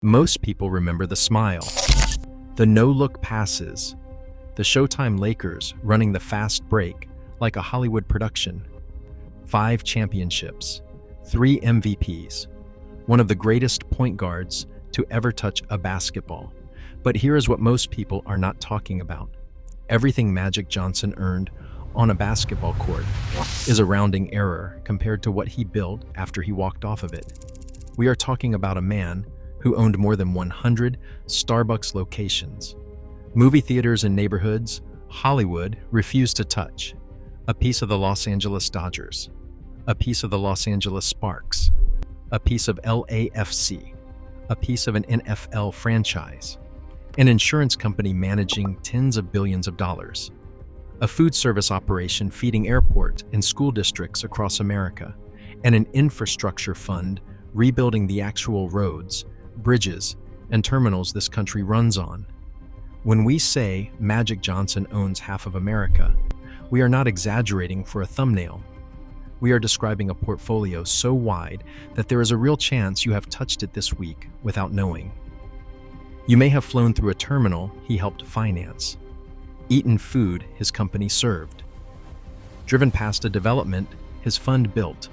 Most people remember the smile, the no-look passes, the Showtime Lakers running the fast break like a Hollywood production. 5 championships, 3 MVPs, one of the greatest point guards to ever touch a basketball. But here is what most people are not talking about. Everything Magic Johnson earned on a basketball court is a rounding error compared to what he built after he walked off of it. We are talking about a man who owned more than 100 Starbucks locations, movie theaters in neighborhoods Hollywood refused to touch, a piece of the Los Angeles Dodgers, a piece of the Los Angeles Sparks, a piece of LAFC, a piece of an NFL franchise, an insurance company managing tens of billions of dollars, a food service operation feeding airport and school districts across America, and an infrastructure fund rebuilding the actual roads, bridges, and terminals this country runs on. When we say Magic Johnson owns half of America, we are not exaggerating for a thumbnail. We are describing a portfolio so wide that there is a real chance you have touched it this week without knowing. You may have flown through a terminal he helped finance, eaten food his company served, driven past a development his fund built.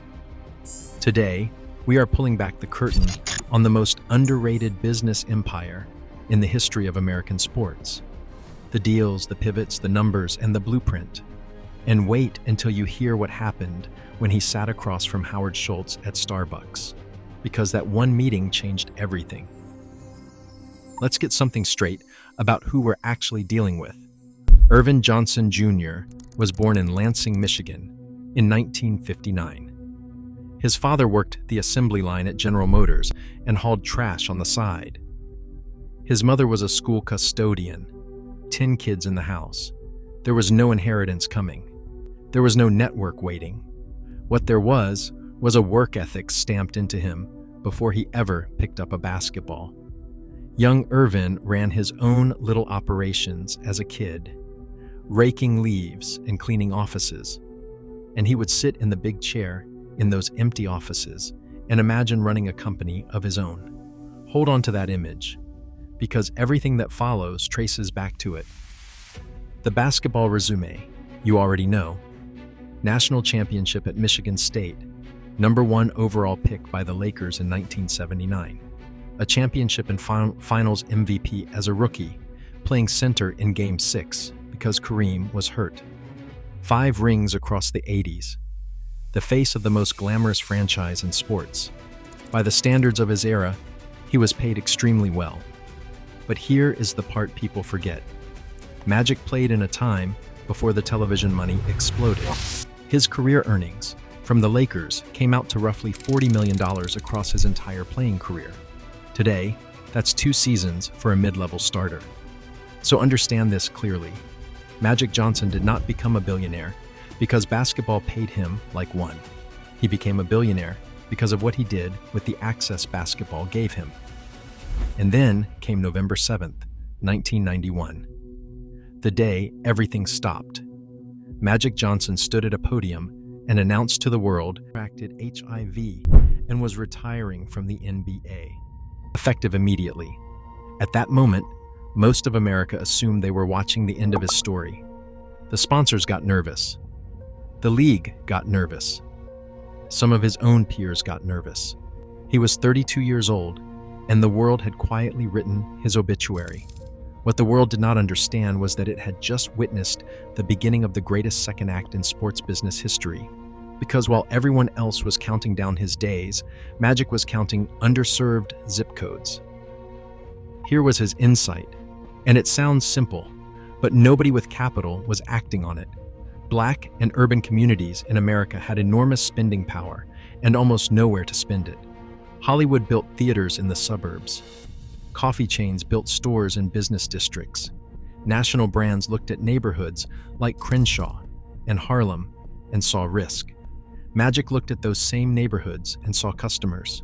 Today, we are pulling back the curtain on the most underrated business empire in the history of American sports. The deals, the pivots, the numbers, and the blueprint. And wait until you hear what happened when he sat across from Howard Schultz at Starbucks, because that one meeting changed everything. Let's get something straight about who we're actually dealing with. Irvin Johnson Jr. was born in Lansing, Michigan in 1959. His father worked the assembly line at General Motors and hauled trash on the side. His mother was a school custodian, 10 kids in the house. There was no inheritance coming. There was no network waiting. What there was a work ethic stamped into him before he ever picked up a basketball. Young Irvin ran his own little operations as a kid, raking leaves and cleaning offices. And he would sit in the big chair in those empty offices and imagine running a company of his own. Hold on to that image, because everything that follows traces back to it. The basketball resume, you already know. National championship at Michigan State, #1 overall pick by the Lakers in 1979. A championship and finals MVP as a rookie, playing center in Game 6 because Kareem was hurt. 5 rings across the 80s. The face of the most glamorous franchise in sports. By the standards of his era, he was paid extremely well. But here is the part people forget. Magic played in a time before the television money exploded. His career earnings from the Lakers came out to roughly $40 million across his entire playing career. Today, that's 2 seasons for a mid-level starter. So understand this clearly. Magic Johnson did not become a billionaire because basketball paid him like one. He became a billionaire because of what he did with the access basketball gave him. And then came November 7th, 1991. The day everything stopped. Magic Johnson stood at a podium and announced to the world he contracted HIV and was retiring from the NBA, effective immediately. At that moment, most of America assumed they were watching the end of his story. The sponsors got nervous. The league got nervous. Some of his own peers got nervous. He was 32 years old, and the world had quietly written his obituary. What the world did not understand was that it had just witnessed the beginning of the greatest second act in sports business history. Because while everyone else was counting down his days, Magic was counting underserved zip codes. Here was his insight, and it sounds simple, but nobody with capital was acting on it. Black and urban communities in America had enormous spending power and almost nowhere to spend it. Hollywood built theaters in the suburbs. Coffee chains built stores in business districts. National brands looked at neighborhoods like Crenshaw and Harlem and saw risk. Magic looked at those same neighborhoods and saw customers.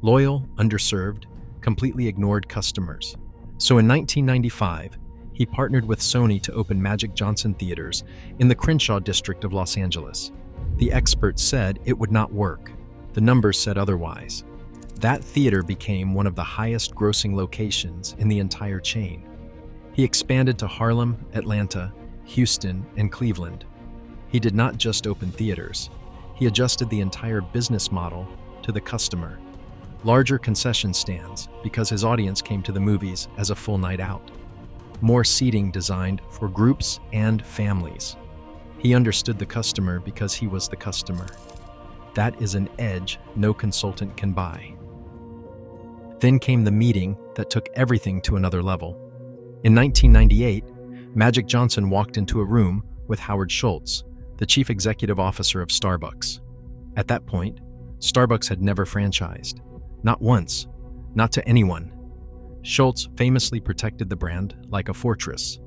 Loyal, underserved, completely ignored customers. So in 1995, he partnered with Sony to open Magic Johnson theaters in the Crenshaw district of Los Angeles. The experts said it would not work. The numbers said otherwise. That theater became one of the highest-grossing locations in the entire chain. He expanded to Harlem, Atlanta, Houston, and Cleveland. He did not just open theaters. He adjusted the entire business model to the customer. Larger concession stands because his audience came to the movies as a full night out. More seating designed for groups and families. He understood the customer because he was the customer. That is an edge no consultant can buy. Then came the meeting that took everything to another level. In 1998, Magic Johnson walked into a room with Howard Schultz, the chief executive officer of Starbucks. At that point, Starbucks had never franchised. Not once, not to anyone. Schultz famously protected the brand like a fortress.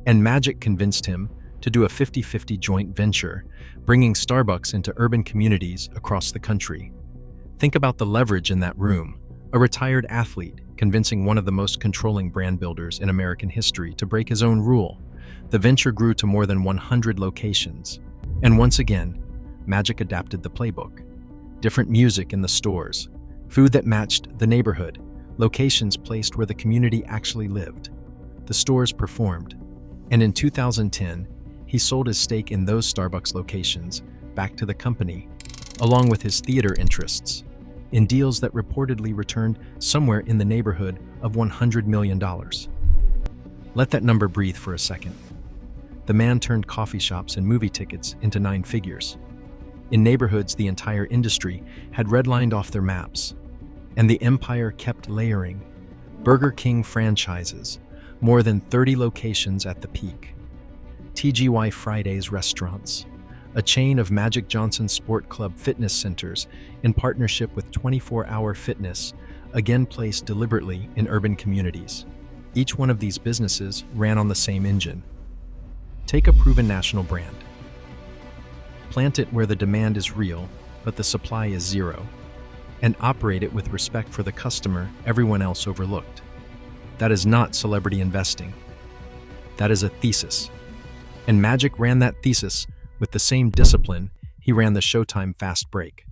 And Magic convinced him to do a 50-50 joint venture, bringing Starbucks into urban communities across the country. Think about the leverage in that room. A retired athlete convincing one of the most controlling brand builders in American history to break his own rule. The venture grew to more than 100 locations. And once again, Magic adapted the playbook. Different music in the stores, food that matched the neighborhood, locations placed where the community actually lived. The stores performed. And in 2010, he sold his stake in those Starbucks locations back to the company, along with his theater interests, in deals that reportedly returned somewhere in the neighborhood of $100 million. Let that number breathe for a second. The man turned coffee shops and movie tickets into 9 figures. In neighborhoods the entire industry had redlined off their maps, and the empire kept layering. Burger King franchises, more than 30 locations at the peak. TGY Fridays restaurants, a chain of Magic Johnson Sport Club fitness centers in partnership with 24-Hour Fitness, again placed deliberately in urban communities. Each one of these businesses ran on the same engine. Take a proven national brand. Plant it where the demand is real, but the supply is zero, and operate it with respect for the customer everyone else overlooked. That is not celebrity investing. That is a thesis. And Magic ran that thesis with the same discipline he ran the Showtime fast break.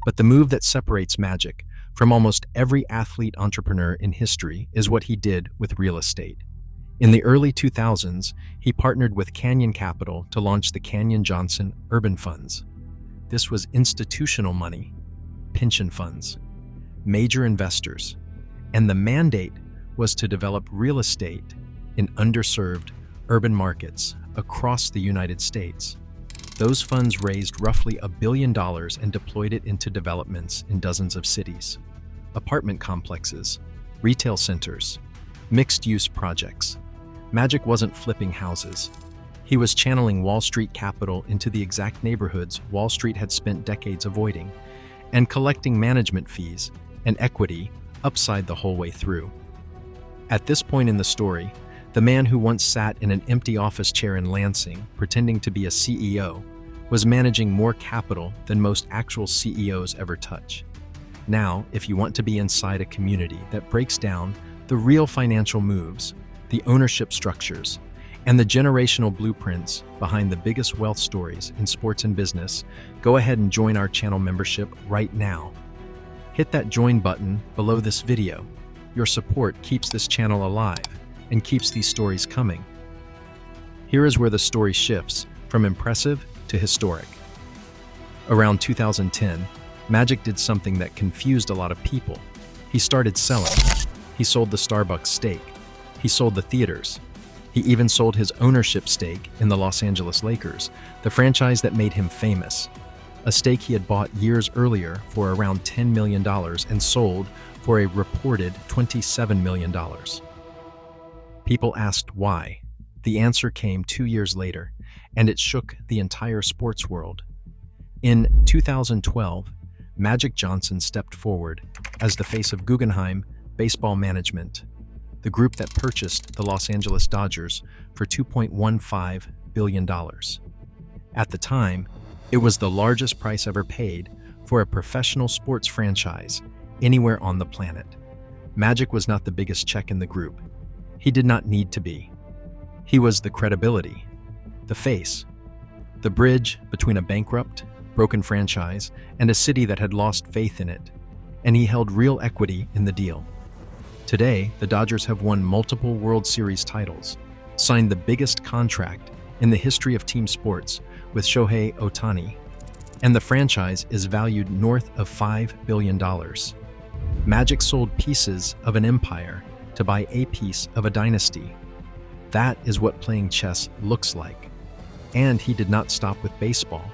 But the move that separates Magic from almost every athlete entrepreneur in history is what he did with real estate. In the early 2000s, he partnered with Canyon Capital to launch the Canyon Johnson Urban Funds. This was institutional money, pension funds, major investors, and the mandate was to develop real estate in underserved urban markets across the United States. Those funds raised roughly $1 billion and deployed it into developments in dozens of cities, apartment complexes, retail centers, mixed-use projects. Magic wasn't flipping houses. He was channeling Wall Street capital into the exact neighborhoods Wall Street had spent decades avoiding, and collecting management fees and equity upside the whole way through. At this point in the story, the man who once sat in an empty office chair in Lansing, pretending to be a CEO, was managing more capital than most actual CEOs ever touch. Now, if you want to be inside a community that breaks down the real financial moves, the ownership structures, and the generational blueprints behind the biggest wealth stories in sports and business, go ahead and join our channel membership right now. Hit that join button below this video. Your support keeps this channel alive and keeps these stories coming. Here is where the story shifts from impressive to historic. Around 2010, Magic did something that confused a lot of people. He started selling. He sold the Starbucks stake. He sold the theaters. He even sold his ownership stake in the Los Angeles Lakers, the franchise that made him famous. A stake he had bought years earlier for around $10 million and sold for a reported $27 million. People asked why. The answer came 2 years later, and it shook the entire sports world. In 2012, Magic Johnson stepped forward as the face of Guggenheim Baseball Management, the group that purchased the Los Angeles Dodgers for $2.15 billion. At the time, it was the largest price ever paid for a professional sports franchise anywhere on the planet. Magic was not the biggest check in the group. He did not need to be. He was the credibility, the face, the bridge between a bankrupt broken franchise, and a city that had lost faith in it, and he held real equity in the deal. Today, the Dodgers have won multiple World Series titles, signed the biggest contract in the history of team sports with Shohei Ohtani, and the franchise is valued north of $5 billion. Magic sold pieces of an empire to buy a piece of a dynasty. That is what playing chess looks like. And he did not stop with baseball.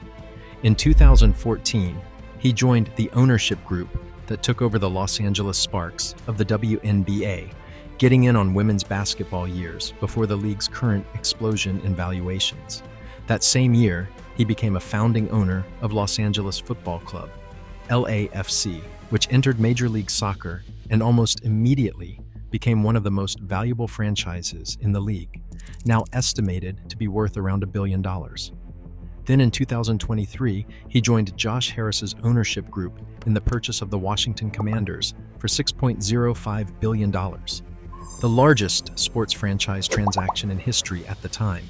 In 2014, he joined the ownership group that took over the Los Angeles Sparks of the WNBA, getting in on women's basketball years before the league's current explosion in valuations. That same year, he became a founding owner of Los Angeles Football Club, LAFC, which entered Major League Soccer and almost immediately became one of the most valuable franchises in the league, now estimated to be worth around $1 billion. Then in 2023, he joined Josh Harris's ownership group in the purchase of the Washington Commanders for $6.05 billion, the largest sports franchise transaction in history at the time.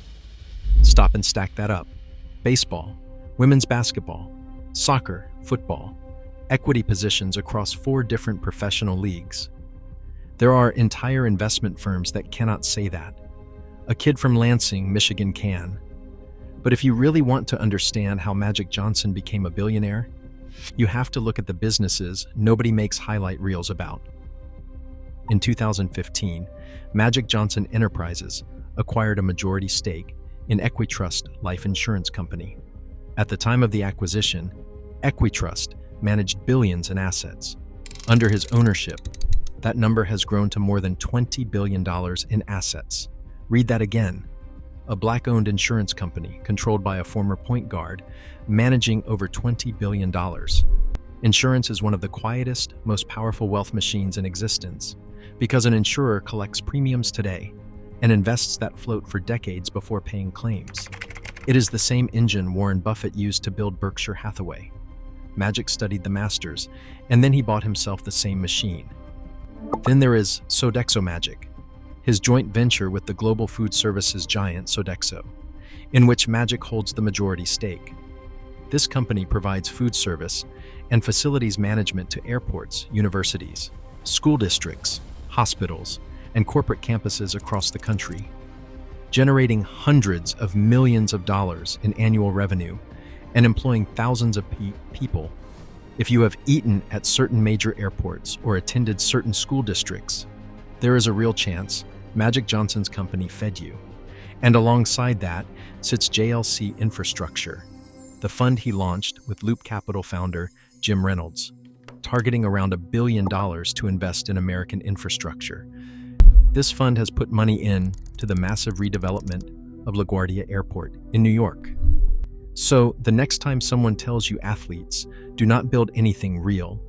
Stop and stack that up. Baseball, women's basketball, soccer, football, equity positions across 4 different professional leagues. There are entire investment firms that cannot say that. A kid from Lansing, Michigan can. But if you really want to understand how Magic Johnson became a billionaire, you have to look at the businesses nobody makes highlight reels about. In 2015, Magic Johnson Enterprises acquired a majority stake in Equitrust Life Insurance Company. At the time of the acquisition, Equitrust managed billions in assets. Under his ownership, that number has grown to more than $20 billion in assets. Read that again. A Black-owned insurance company controlled by a former point guard, managing over $20 billion. Insurance is one of the quietest, most powerful wealth machines in existence, because an insurer collects premiums today and invests that float for decades before paying claims. It is the same engine Warren Buffett used to build Berkshire Hathaway. Magic studied the masters, and then he bought himself the same machine. Then there is Sodexo Magic, his joint venture with the global food services giant Sodexo, in which Magic holds the majority stake. This company provides food service and facilities management to airports, universities, school districts, hospitals, and corporate campuses across the country, generating hundreds of millions of dollars in annual revenue and employing thousands of people. If you have eaten at certain major airports or attended certain school districts, there is a real chance Magic Johnson's company fed you. And alongside that sits JLC Infrastructure, the fund he launched with Loop Capital founder Jim Reynolds, targeting around $1 billion to invest in American infrastructure. This fund has put money in to the massive redevelopment of LaGuardia Airport in New York. So the next time someone tells you athletes do not build anything real,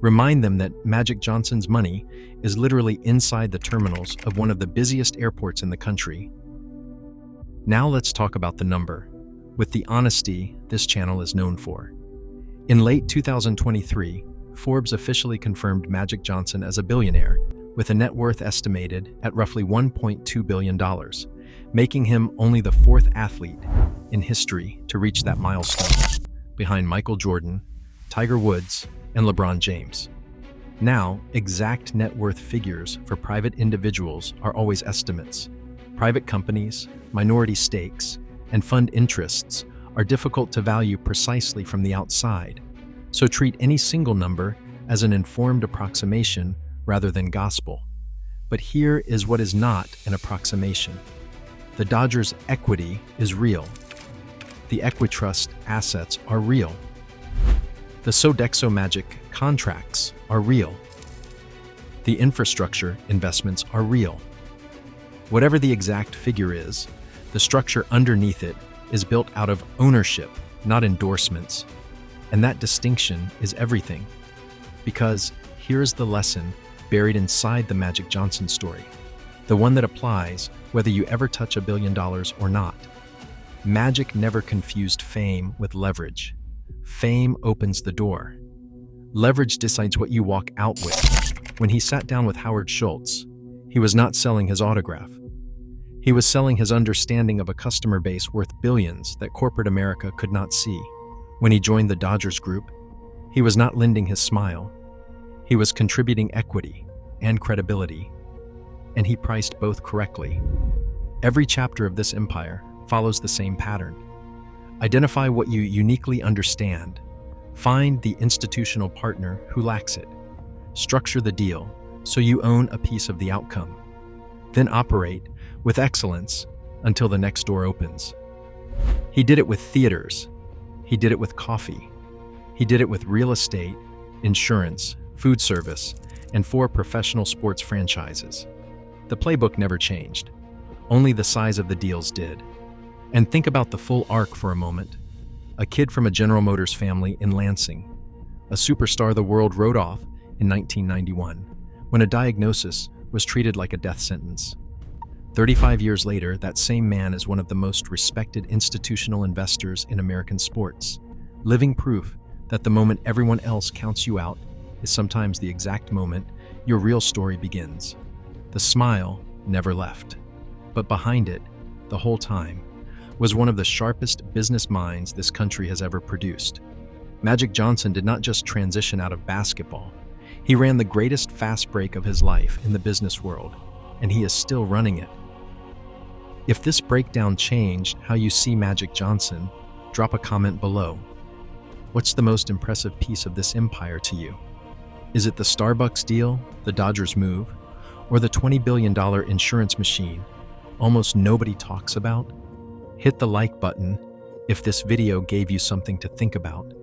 remind them that Magic Johnson's money is literally inside the terminals of one of the busiest airports in the country. Now let's talk about the number, with the honesty this channel is known for. In late 2023, Forbes officially confirmed Magic Johnson as a billionaire, with a net worth estimated at roughly $1.2 billion, making him only the 4th athlete in history to reach that milestone, behind Michael Jordan, Tiger Woods, and LeBron James. Now, exact net worth figures for private individuals are always estimates. Private companies, minority stakes, and fund interests are difficult to value precisely from the outside, so treat any single number as an informed approximation rather than gospel. But here is what is not an approximation. The Dodgers' equity is real. The Equitrust assets are real. The Sodexo Magic contracts are real. The infrastructure investments are real. Whatever the exact figure is, the structure underneath it is built out of ownership, not endorsements. And that distinction is everything. Because here's the lesson buried inside the Magic Johnson story, the one that applies whether you ever touch $1 billion or not. Magic never confused fame with leverage. Fame opens the door. Leverage decides what you walk out with. When he sat down with Howard Schultz, he was not selling his autograph. He was selling his understanding of a customer base worth billions that corporate America could not see. When he joined the Dodgers group, he was not lending his smile. He was contributing equity and credibility, and he priced both correctly. Every chapter of this empire follows the same pattern. Identify what you uniquely understand. Find the institutional partner who lacks it. Structure the deal so you own a piece of the outcome. Then operate with excellence until the next door opens. He did it with theaters. He did it with coffee. He did it with real estate, insurance, food service, and 4 professional sports franchises. The playbook never changed. Only the size of the deals did. And think about the full arc for a moment. A kid from a General Motors family in Lansing. A superstar the world wrote off in 1991, when a diagnosis was treated like a death sentence. 35 years later, that same man is one of the most respected institutional investors in American sports, living proof that the moment everyone else counts you out is sometimes the exact moment your real story begins. The smile never left, but behind it, the whole time, was one of the sharpest business minds this country has ever produced. Magic Johnson did not just transition out of basketball. He ran the greatest fast break of his life in the business world, and he is still running it. If this breakdown changed how you see Magic Johnson, drop a comment below. What's the most impressive piece of this empire to you? Is it the Starbucks deal, the Dodgers move, or the $20 billion insurance machine almost nobody talks about? Hit the like button if this video gave you something to think about,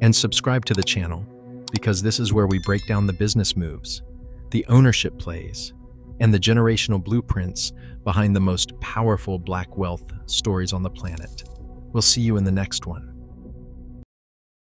and subscribe to the channel because this is where we break down the business moves, the ownership plays, and the generational blueprints behind the most powerful Black wealth stories on the planet. We'll see you in the next one.